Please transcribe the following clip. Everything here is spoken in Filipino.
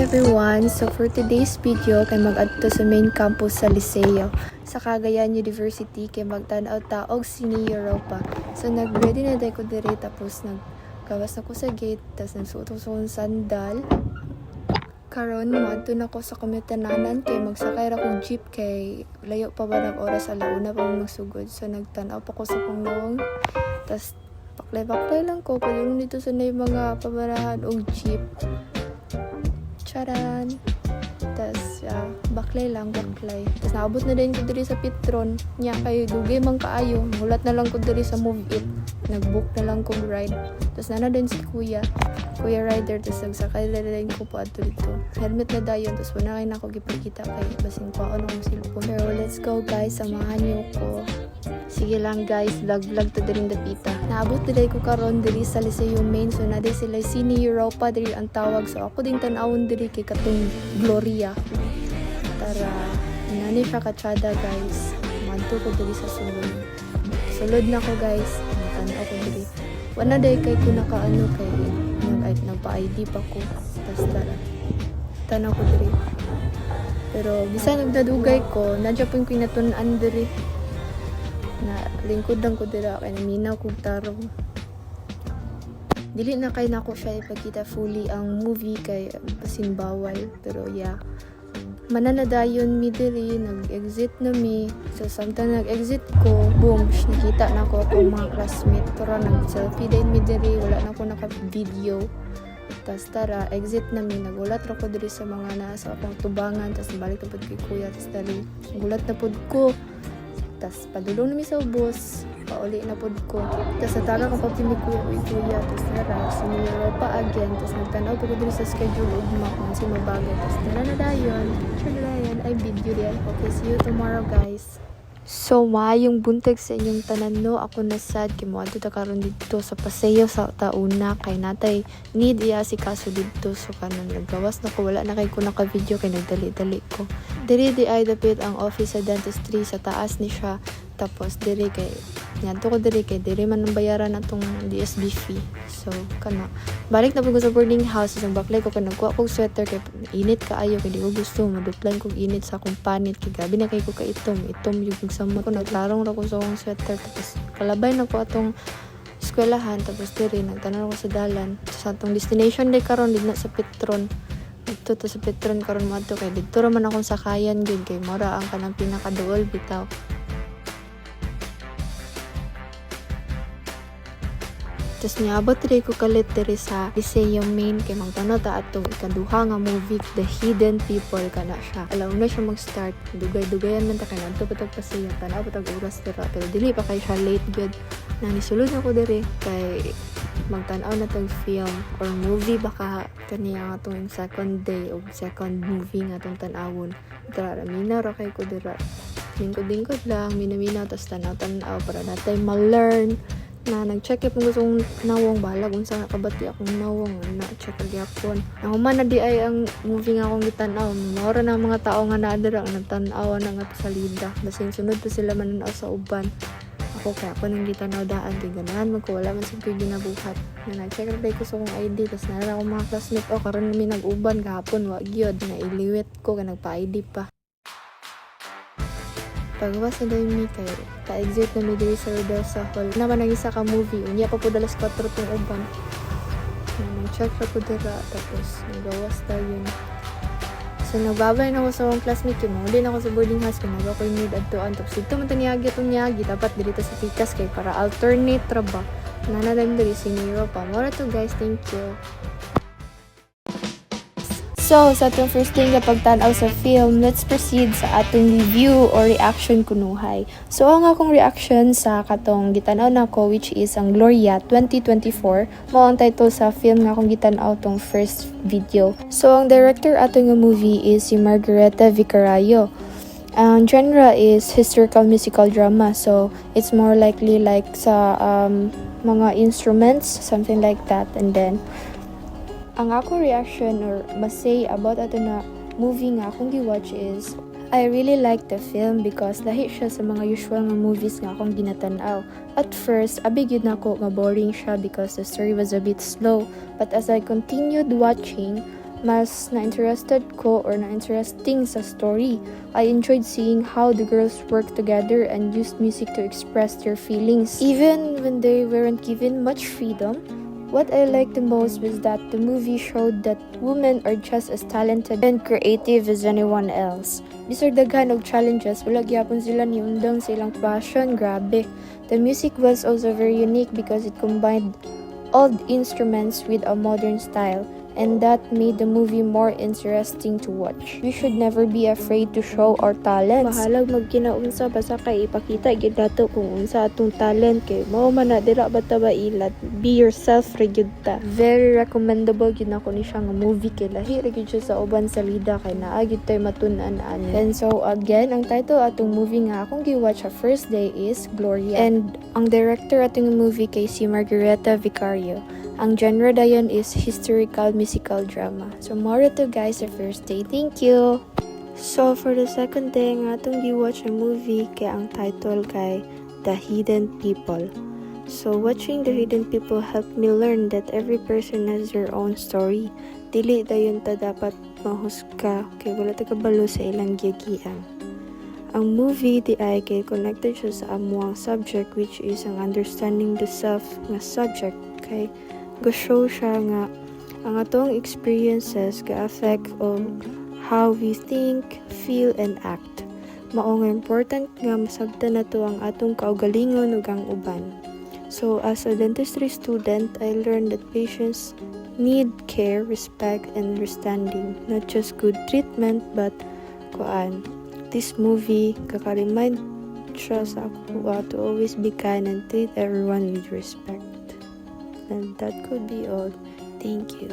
everyone! So for today's video, kay mag-adto sa main campus sa Liceo sa Cagayan University kay magtanaw taog sini Europa. So nag-ready na day ko dire tapos naggawas ako sa gate tapos nagsuot ko sa sandal. Karon moadto na ko sa komitananan kay magsakay ra kog jeep kay layo pa ba ng oras alauna pa magsugod. So nagtanaw pa ko sa Panglawang. Tapos paklay lang ko padulong dito sa mga pabarahan og jeep. Charan! Tas, baklay. Tas, naabot na din ko diri sa Petron. Nya, kayo, dugay man kaayo. Mulat na lang ko diri sa Move It. Nag-book na lang kong ride. Tas, nana din si Kuya Rider. Tas, nagsakay na din ko po ato dito. Helmet na dayon. Tas, wala kayo na ako gipagkita kay basin ko ako ng cellphone. Pero, let's go guys. Samahan niyo ko. Sige lang guys, vlog to diri dapita. Naabot diri ko karon diri sa Liceo Main, so naday sila Sini Europa diri ang tawag. So ako ding tan-awon diri kay katong Gloria. Tara, nani siya katsada guys. Manto ko diri sa sulod. Sulod na ko guys. Tan-aw ko diri. Wala day kay ko nakaano kay nagpa-ID pa ko. Tas tara. Tanaw ko diri. Pero bisan nagdadugay ko, nadya pong pinatun-an diri. Na lingkod lang ko dira kay naminaw kog tarong. Dili na kay nako siya ipakita fully ang movie kay basin bawal, pero yeah. Mananadayon mi diri, nag-exit na mi. So samtang nag-exit ko, boom, nakita na ko akong mga classmate. Tara, nag-selfie din mi diri, wala na ko naka-video. Tas tara, exit na mi, nagulat ra ko diri sa mga nasa akong tubangan, tas balik na pud kay kuya, tas dali, nagulat na pud ko. Tas padulong nami sa bus, pauli na pod ko. Tas nataga ko pa pili kuya, tas nara sini Europa again. Tas nagtanaw ko diri sa schedule ugma kung si mabago. Tas tara na dayon. Ay video diyan. Okay, see you tomorrow guys. So maayong buntag sa inyong tanan no. Ako na sad kay moadto ta karon dito sa paseo sa tauna kay natay need iya si kaso dito. So kanon naggawas na ko, wala na kay ko naka-video kay nagdali-dali ko. Diri di ay dapit ang office sa dentistry sa taas ni siya. Tapos diri kay ngadto ko diri kay diri man ang bayaran atong DSB fee. So kana balik na pud ko sa boarding house isang baklay ko nagkuha kog sweater kay init kaayo kay di ko gusto maduplan kog init sa akong panit kay gabi na kay ko ka itom yung samot ko naglarong ra ko sa akong sweater tapos kalabay na ko atong eskwelahan tapos diri nagtanan ako sa dalan sa atong destination day karon didna sa Petron. Dito to sa Petron karon moadto kay dito ra man akong sakayan gyud kay mora ang kanang pinakaduol bitaw. Tapos niabot rin ko kalit diri sa Liceo Main kay magtanaw ta atong ikaduha nga movie The Hidden People kana siya. Alaw na siya mag-start. Dugay-dugayan man ta kay ngadto pa tag pasiyo. Tanaw pa tag oras dira pero dili pa kay siya late gyud. Nisulod ako diri kay magtanaw na tag film or movie baka kaniya atong second day o second movie nga atong tan-awon. Tara mina ra kay ko dira. Lingkod lang, mina-mina tas tanaw para natay ma-learn. Na nag-check kung gusto kong nawong bala kung saan nakabati akong nawong na-check agyapon. Ang humana di ay ang movie nga akong gitanaw. Maura na mga tao nga naadara ang nagtanaw na nga sa salida. Basin sunod pa sila mananaw sa uban. Ako kaya ako nang gitanaw daan. Kaya ganahan magkawala man sa ginabuhat. Na nag-check rin ko sa akong ID. Tapos nara akong mga classmate. Karon namin nag-uban kahapon. Wag yun. Nailiwit ko. Kaya nagpa-ID pa. Pagwas na dahil mi kay ta-exit na mi diri sa Rodelsa Hall. Naman ang isa ka movie. Unya pa po dalas 4 tong uban. Nag-check ra po dira. Tapos nagawas tayo yun. So nagbabay na ako sa akong classmate yun. Hindi na ako sa boarding house. Kaya nagawa ko yung need adtoan. Tapos ito man itong niyagi. Dapat dito sa Tikas kay para alternate ra ba. Nanadang diri si Europa. Mora to guys. Thank you. So, sa atong first thing na pagtanaw sa film, let's proceed sa atong review or reaction kunuhay. So, ang akong reaction sa katong gitanaw na ko, which is ang Gloria 2024, mao ang title sa film nga akong gitanaw tong first video. So, ang director atong movie is si Margareta Vicarayo. Ang genre is historical musical drama. So, it's more likely like sa mga instruments, something like that. And then, ang akong reaction or masay about ato na movie nga akong gi-watch is I really like the film because lahi siya sa mga usual nga movies nga akong ginatanaw. At first, abig yun ako nga boring siya because the story was a bit slow. But as I continued watching, mas na-interested ko or na-interesting sa story. I enjoyed seeing how the girls worked together and used music to express their feelings. Even when they weren't given much freedom, what I liked the most was that the movie showed that women are just as talented and creative as anyone else. Bisag daghan og challenges, wala gyapon sila niundang sa ilang passion, grabe. The music was also very unique because it combined old instruments with a modern style, and that made the movie more interesting to watch. We should never be afraid to show our talents. Mahalag magkinaunsa basta kay ipakita gyud dato kung unsa atong talent kay mao man na dira bata ba ilat. Be yourself ra gyud ta. Very recommendable yun ako ni siya nga movie kay lahi ra gyud siya sa uban salida kay naa gyud tay matun-an ani. And so again, ang title atong movie nga akong gi-watch sa first day is Gloria. And ang director atong movie kay si Margareta Vicario. Ang genre dayon is historical musical drama. So more to guys sa first day. Thank you. So for the second day nga atong gi-watch ang movie kay ang title kay The Hidden People. So watching The Hidden People helped me learn that every person has their own story. Dili dayon ta dapat mahusga kay wala ta kabalo sa ilang giagian. Ang movie di ay kay connected siya sa amuang subject which is ang understanding the self nga subject kay go-show siya nga ang atong experiences ga-affect on how we think, feel, and act. Mao nga important nga masabtan nato ang atong kaugalingon ug ang uban. So as a dentistry student, I learned that patients need care, respect, and understanding. Not just good treatment, but this movie kaka-remind siya sa ako to always be kind and treat everyone with respect. And that could be all. Thank you.